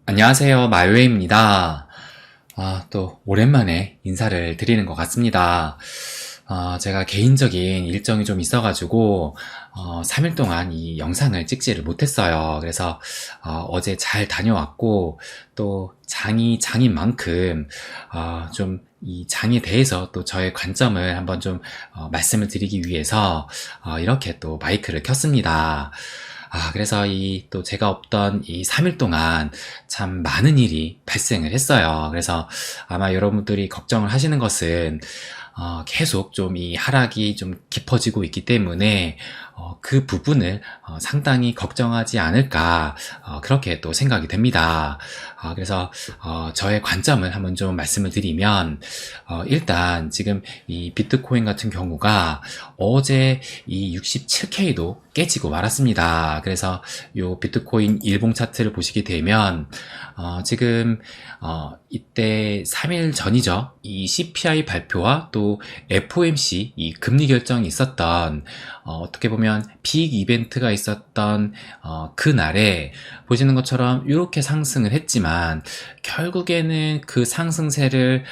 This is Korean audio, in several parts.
안녕하세요. 마요웨이입니다. 또 오랜만에 인사를 드리는 것 같습니다. 제가 개인적인 일정이 좀 있어가지고 3일 동안 이 영상을 찍지를 못했어요. 그래서 어제 잘 다녀왔고, 또 장이 장인 만큼 좀 이 장에 대해서 또 저의 관점을 한번 좀 말씀을 드리기 위해서 이렇게 또 마이크를 켰습니다. 그래서 또 제가 없던 이 3일 동안 참 많은 일이 발생을 했어요. 그래서 아마 여러분들이 걱정을 하시는 것은 계속 좀 이 하락이 좀 깊어지고 있기 때문에 그 부분을 상당히 걱정하지 않을까, 그렇게 또 생각이 됩니다. 그래서 저의 관점을 한번 좀 말씀을 드리면, 일단 지금 이 비트코인 같은 경우가 어제 이 67K도 깨지고 말았습니다. 그래서 요 비트코인 일봉 차트를 보시게 되면 지금 이때 3일 전이죠. 이 CPI 발표와 또 FOMC 이 금리 결정이 있었던, 어떻게 보면 빅 이벤트가 있었던 그날에 보시는 것처럼 이렇게 상승을 했지만, 결국에는 그 상승세를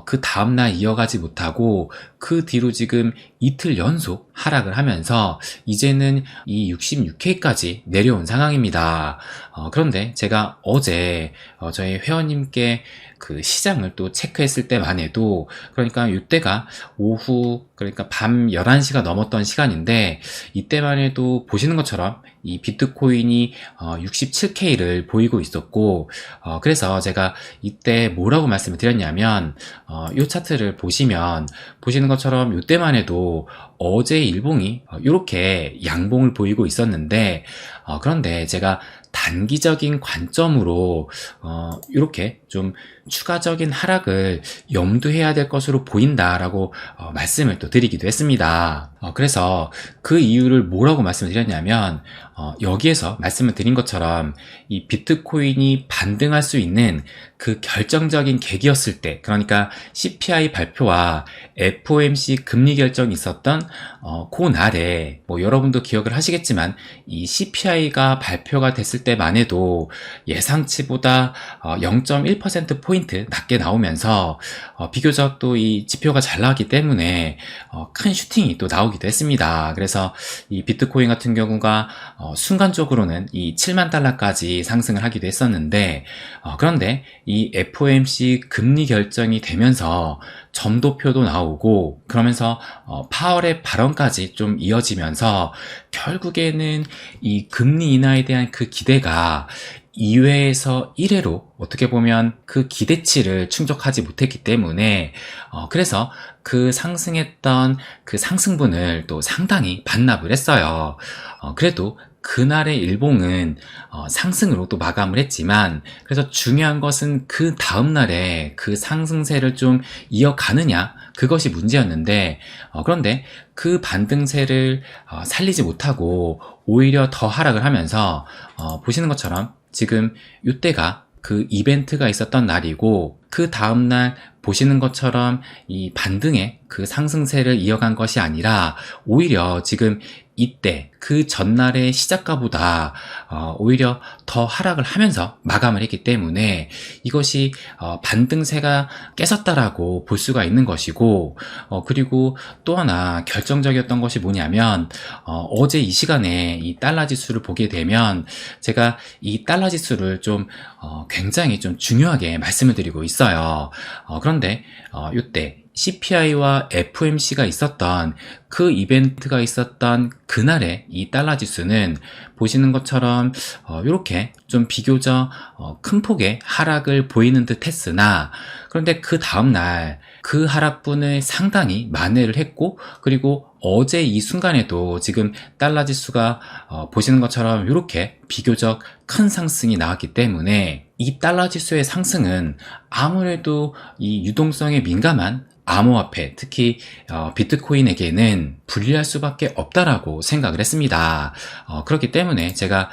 그 다음날 이어가지 못하고 그 뒤로 지금 이틀 연속 하락을 하면서 이제는 이 66K까지 내려온 상황입니다. 그런데 제가 어제 저희 회원님께 그 시장을 또 체크했을 때만 해도, 그러니까 이때가 오후, 그러니까 밤 11시가 넘었던 시간인데, 이때만 해도 보시는 것처럼 이 비트코인이 67K를 보이고 있었고, 그래서 제가 이때 뭐라고 말씀을 드렸냐면, 이 차트를 보시는 것처럼 이때만 해도 어제 일봉이 이렇게 양봉을 보이고 있었는데, 그런데 제가 단기적인 관점으로 이렇게 좀 추가적인 하락을 염두해야 될 것으로 보인다라고 말씀을 또 드리기도 했습니다. 그래서 그 이유를 뭐라고 말씀을 드렸냐면, 여기에서 말씀을 드린 것처럼 이 비트코인이 반등할 수 있는 그 결정적인 계기였을 때, 그러니까 CPI 발표와 FOMC 금리 결정이 있었던 그 날에, 뭐 여러분도 기억을 하시겠지만 이 CPI가 발표가 됐을 때만 해도 예상치보다 0.1%포인트 낮게 나오면서 비교적 또 이 지표가 잘 나왔기 때문에 큰 슈팅이 또 나오기도 했습니다. 그래서 이 비트코인 같은 경우가 순간적으로는 이 7만 달러까지 상승을 하기도 했었는데, 그런데 이 FOMC 금리 결정이 되면서 점도표도 나오고, 그러면서 파월의 발언까지 좀 이어지면서 결국에는 이 금리 인하에 대한 그 기대가 2회에서 1회로 어떻게 보면 그 기대치를 충족하지 못했기 때문에, 그래서 그 상승했던 그 상승분을 또 상당히 반납을 했어요. 그래도 그날의 일봉은 상승으로 또 마감을 했지만, 그래서 중요한 것은 그 다음날에 그 상승세를 좀 이어가느냐, 그것이 문제였는데, 그런데 그 반등세를 살리지 못하고 오히려 더 하락을 하면서, 보시는 것처럼 지금 이때가 그 이벤트가 있었던 날이고, 그 다음날 보시는 것처럼 이 반등의 그 상승세를 이어간 것이 아니라 오히려 지금 이때 그 전날의 시작가보다 오히려 더 하락을 하면서 마감을 했기 때문에 이것이 반등세가 깨졌다라고 볼 수가 있는 것이고, 그리고 또 하나 결정적이었던 것이 뭐냐면, 어제 이 시간에 이 달러 지수를 보게 되면 제가 이 달러 지수를 좀 굉장히 좀 중요하게 말씀을 드리고 있어요. 그런데 이때 CPI와 FOMC가 있었던 그 이벤트가 있었던 그날의 이 달러 지수는 보시는 것처럼 이렇게 좀 비교적 큰 폭의 하락을 보이는 듯 했으나, 그런데 그 다음날 그 하락분을 상당히 만회를 했고, 그리고 어제 이 순간에도 지금 달러 지수가 보시는 것처럼 이렇게 비교적 큰 상승이 나왔기 때문에 이 달러 지수의 상승은 아무래도 이 유동성에 민감한 암호화폐, 특히 비트코인에게는 불리할 수밖에 없다라고 생각을 했습니다. 그렇기 때문에 제가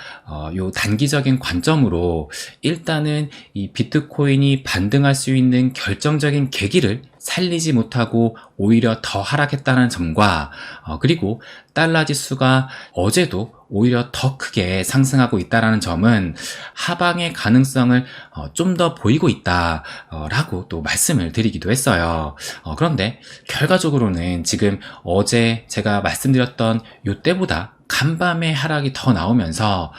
요 단기적인 관점으로 일단은 이 비트코인이 반등할 수 있는 결정적인 계기를 살리지 못하고 오히려 더 하락했다는 점과 그리고 달러 지수가 어제도 오히려 더 크게 상승하고 있다는 점은 하방의 가능성을 좀 더 보이고 있다라고 또 말씀을 드리기도 했어요. 그런데 결과적으로는 지금 어제 제가 말씀드렸던 이때보다 간밤에 하락이 더 나오면서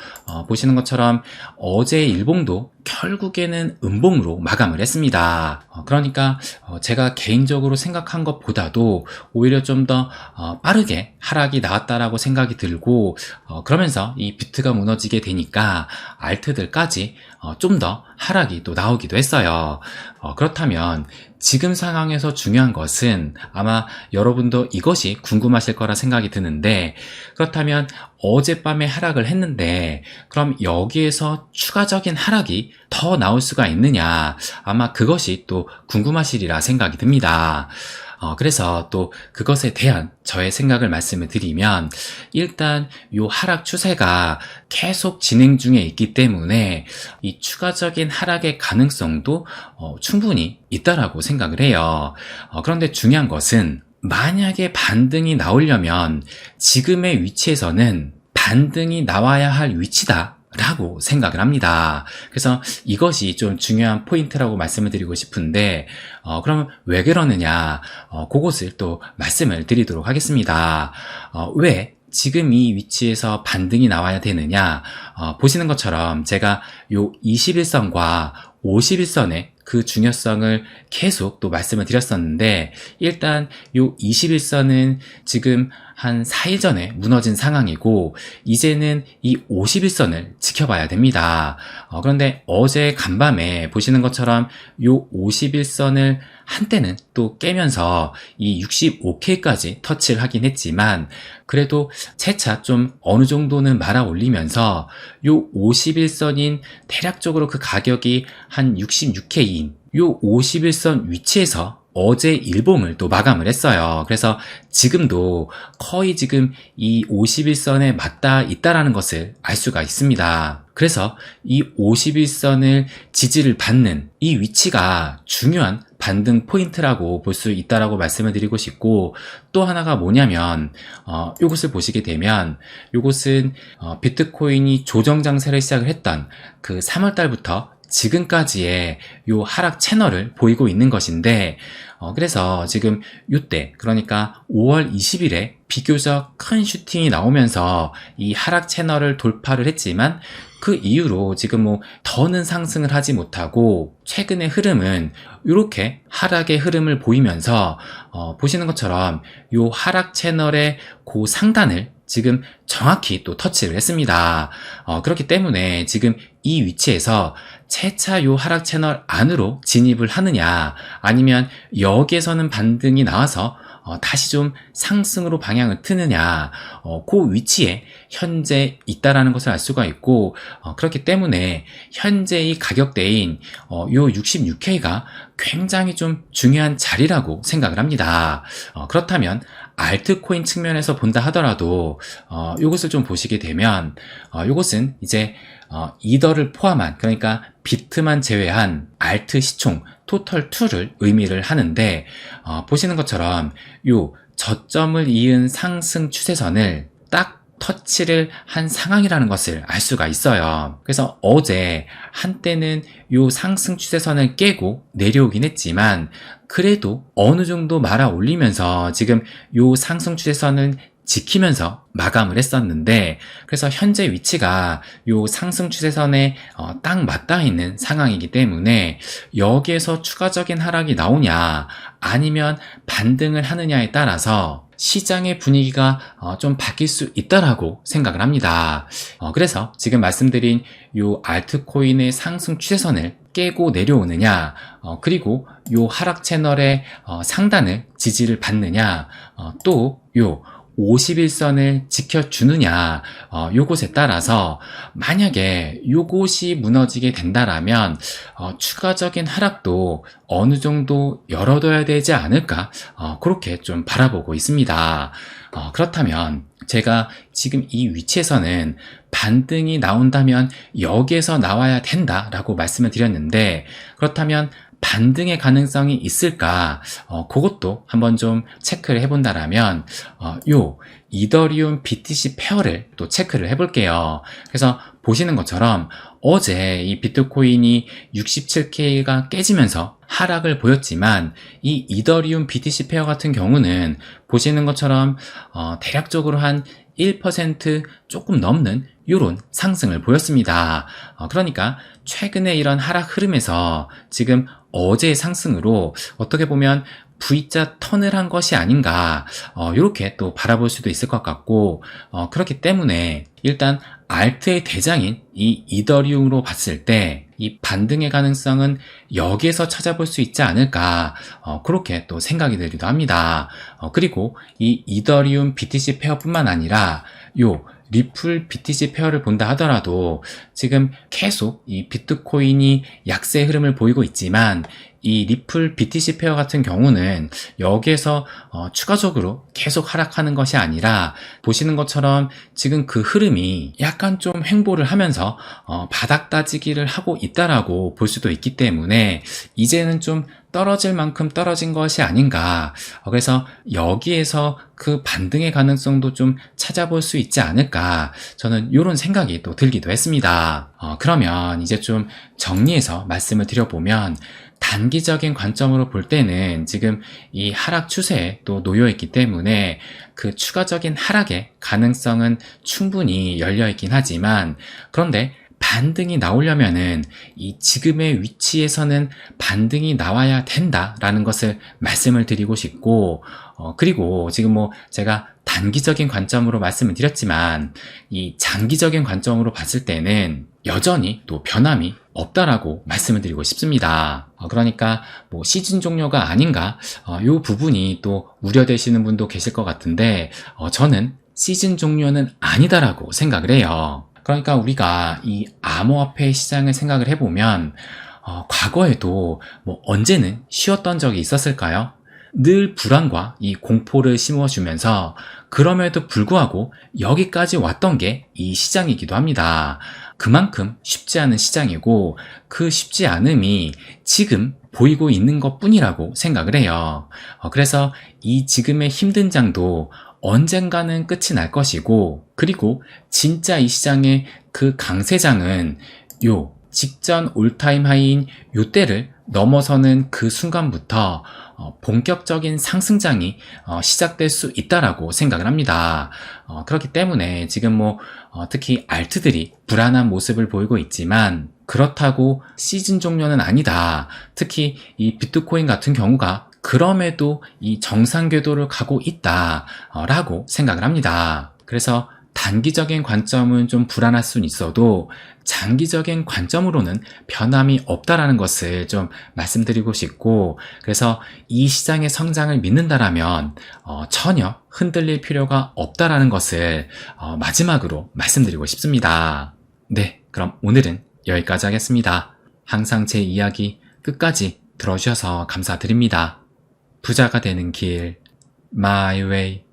보시는 것처럼 어제 일봉도 결국에는 음봉으로 마감을 했습니다. 그러니까 제가 개인적으로 생각한 것보다도 오히려 좀 더 빠르게 하락이 나왔다라고 생각이 들고 그러면서 이 비트가 무너지게 되니까 알트들까지 좀 더 하락이 또 나오기도 했어요. 그렇다면 지금 상황에서 중요한 것은 아마 여러분도 이것이 궁금하실 거라 생각이 드는데, 그렇다면 어젯밤에 하락을 했는데 그럼 여기에서 추가적인 하락이 더 나올 수가 있느냐, 아마 그것이 또 궁금하시리라 생각이 듭니다. 그래서 또 그것에 대한 저의 생각을 말씀을 드리면, 일단 이 하락 추세가 계속 진행 중에 있기 때문에 이 추가적인 하락의 가능성도 충분히 있다라고 생각을 해요. 그런데 중요한 것은 만약에 반등이 나오려면 지금의 위치에서는 반등이 나와야 할 위치다 라고 생각을 합니다. 그래서 이것이 좀 중요한 포인트라고 말씀을 드리고 싶은데, 그러면 왜 그러느냐, 그것을 또 말씀을 드리도록 하겠습니다. 왜 지금 이 위치에서 반등이 나와야 되느냐, 보시는 것처럼 제가 요 21선과 51선의 그 중요성을 계속 또 말씀을 드렸었는데, 일단 요 21선은 지금 한 4일 전에 무너진 상황이고 이제는 이 51선을 지켜봐야 됩니다. 그런데 어제 간밤에 보시는 것처럼 요 51선을 한때는 또 깨면서 이 65K까지 터치를 하긴 했지만 그래도 채차 좀 어느 정도는 말아 올리면서 요 51선인 대략적으로 그 가격이 한 66K인 요 51선 위치에서 어제 일봉을 또 마감을 했어요. 그래서 지금도 거의 지금 이 51선에 맞닿아 있다라는 것을 알 수가 있습니다. 그래서 이 51선을 지지를 받는 이 위치가 중요한 반등 포인트라고 볼 수 있다라고 말씀을 드리고 싶고, 또 하나가 뭐냐면 요것을 보시게 되면 요것은 비트코인이 조정 장세를 시작을 했던 그 3월 달부터 지금까지의 요 하락 채널을 보이고 있는 것인데, 그래서 지금 요때 그러니까 5월 20일에 비교적 큰 슈팅이 나오면서 이 하락 채널을 돌파를 했지만 그 이후로 지금 뭐 더는 상승을 하지 못하고 최근의 흐름은 이렇게 하락의 흐름을 보이면서 보시는 것처럼 요 하락 채널의 그 상단을 지금 정확히 또 터치를 했습니다. 그렇기 때문에 지금 이 위치에서 채차 요 하락 채널 안으로 진입을 하느냐, 아니면 여기에서는 반등이 나와서 다시 좀 상승으로 방향을 트느냐, 그 위치에 현재 있다라는 것을 알 수가 있고, 그렇기 때문에 현재 이 가격대인 요 66K가 굉장히 좀 중요한 자리라고 생각을 합니다. 그렇다면 알트코인 측면에서 본다 하더라도 요것을 좀 보시게 되면 요것은 이제 이더를 포함한, 그러니까 비트만 제외한 알트 시총 토털2를 의미를 하는데, 보시는 것처럼 요 저점을 이은 상승 추세선을 딱 터치를 한 상황이라는 것을 알 수가 있어요. 그래서 어제 한때는 요 상승 추세선을 깨고 내려오긴 했지만 그래도 어느 정도 말아 올리면서 지금 요 상승 추세선은 지키면서 마감을 했었는데, 그래서 현재 위치가 요 상승 추세선에 딱 맞닿아 있는 상황이기 때문에 여기에서 추가적인 하락이 나오냐 아니면 반등을 하느냐에 따라서 시장의 분위기가 좀 바뀔 수 있다라고 생각을 합니다. 그래서 지금 말씀드린 요 알트코인의 상승 추세선을 깨고 내려오느냐, 그리고 요 하락 채널의 상단을 지지를 받느냐, 또 요 51선을 지켜주느냐, 요것에 따라서 만약에 요것이 무너지게 된다라면 추가적인 하락도 어느 정도 열어둬야 되지 않을까, 그렇게 좀 바라보고 있습니다. 그렇다면 제가 지금 이 위치에서는 반등이 나온다면 여기에서 나와야 된다라고 말씀을 드렸는데, 그렇다면 반등의 가능성이 있을까? 그것도 한번 좀 체크를 해본다라면, 요 이더리움 BTC 페어를 또 체크를 해볼게요. 그래서 보시는 것처럼 어제 이 비트코인이 67K가 깨지면서 하락을 보였지만 이 이더리움 BTC 페어 같은 경우는 보시는 것처럼 대략적으로 한 1% 조금 넘는 요런 상승을 보였습니다. 그러니까 최근에 이런 하락 흐름에서 지금 어제의 상승으로 어떻게 보면 V자 턴을 한 것이 아닌가, 이렇게 또 바라볼 수도 있을 것 같고, 그렇기 때문에 일단 알트의 대장인 이 이더리움으로 봤을 때 이 반등의 가능성은 여기에서 찾아볼 수 있지 않을까, 그렇게 또 생각이 들기도 합니다. 그리고 이 이더리움 BTC 페어뿐만 아니라 요 리플 BTC 페어를 본다 하더라도 지금 계속 이 비트코인이 약세 흐름을 보이고 있지만 이 리플 BTC 페어 같은 경우는 여기에서 추가적으로 계속 하락하는 것이 아니라 보시는 것처럼 지금 그 흐름이 약간 좀 횡보를 하면서 바닥 따지기를 하고 있다라고 볼 수도 있기 때문에 이제는 좀 떨어질 만큼 떨어진 것이 아닌가. 그래서 여기에서 그 반등의 가능성도 좀 찾아볼 수 있지 않을까. 저는 이런 생각이 또 들기도 했습니다. 그러면 이제 좀 정리해서 말씀을 드려보면 단기적인 관점으로 볼 때는 지금 이 하락 추세에 또 놓여 있기 때문에 그 추가적인 하락의 가능성은 충분히 열려 있긴 하지만 그런데 반등이 나오려면은 이 지금의 위치에서는 반등이 나와야 된다라는 것을 말씀을 드리고 싶고, 그리고 지금 뭐 제가 단기적인 관점으로 말씀을 드렸지만 이 장기적인 관점으로 봤을 때는 여전히 또 변함이 없다라고 말씀을 드리고 싶습니다. 그러니까 뭐 시즌 종료가 아닌가, 이 부분이 또 우려되시는 분도 계실 것 같은데 저는 시즌 종료는 아니다라고 생각을 해요. 그러니까 우리가 이 암호화폐 시장을 생각을 해보면 과거에도 뭐 언제는 쉬었던 적이 있었을까요? 늘 불안과 이 공포를 심어주면서 그럼에도 불구하고 여기까지 왔던 게 이 시장이기도 합니다. 그만큼 쉽지 않은 시장이고 그 쉽지 않음이 지금 보이고 있는 것 뿐이라고 생각을 해요. 그래서 이 지금의 힘든 장도 언젠가는 끝이 날 것이고 그리고 진짜 이 시장의 그 강세장은 요 직전 올타임 하이인 요 때를 넘어서는 그 순간부터 본격적인 상승장이 시작될 수 있다라고 생각을 합니다. 그렇기 때문에 지금 뭐 특히 알트들이 불안한 모습을 보이고 있지만 그렇다고 시즌 종료는 아니다. 특히 이 비트코인 같은 경우가 그럼에도 이 정상 궤도를 가고 있다라고 생각을 합니다. 그래서 단기적인 관점은 좀 불안할 수는 있어도 장기적인 관점으로는 변함이 없다라는 것을 좀 말씀드리고 싶고 그래서 이 시장의 성장을 믿는다라면 전혀 흔들릴 필요가 없다라는 것을 마지막으로 말씀드리고 싶습니다. 네, 그럼 오늘은 여기까지 하겠습니다. 항상 제 이야기 끝까지 들어주셔서 감사드립니다. 부자가 되는 길, My Way.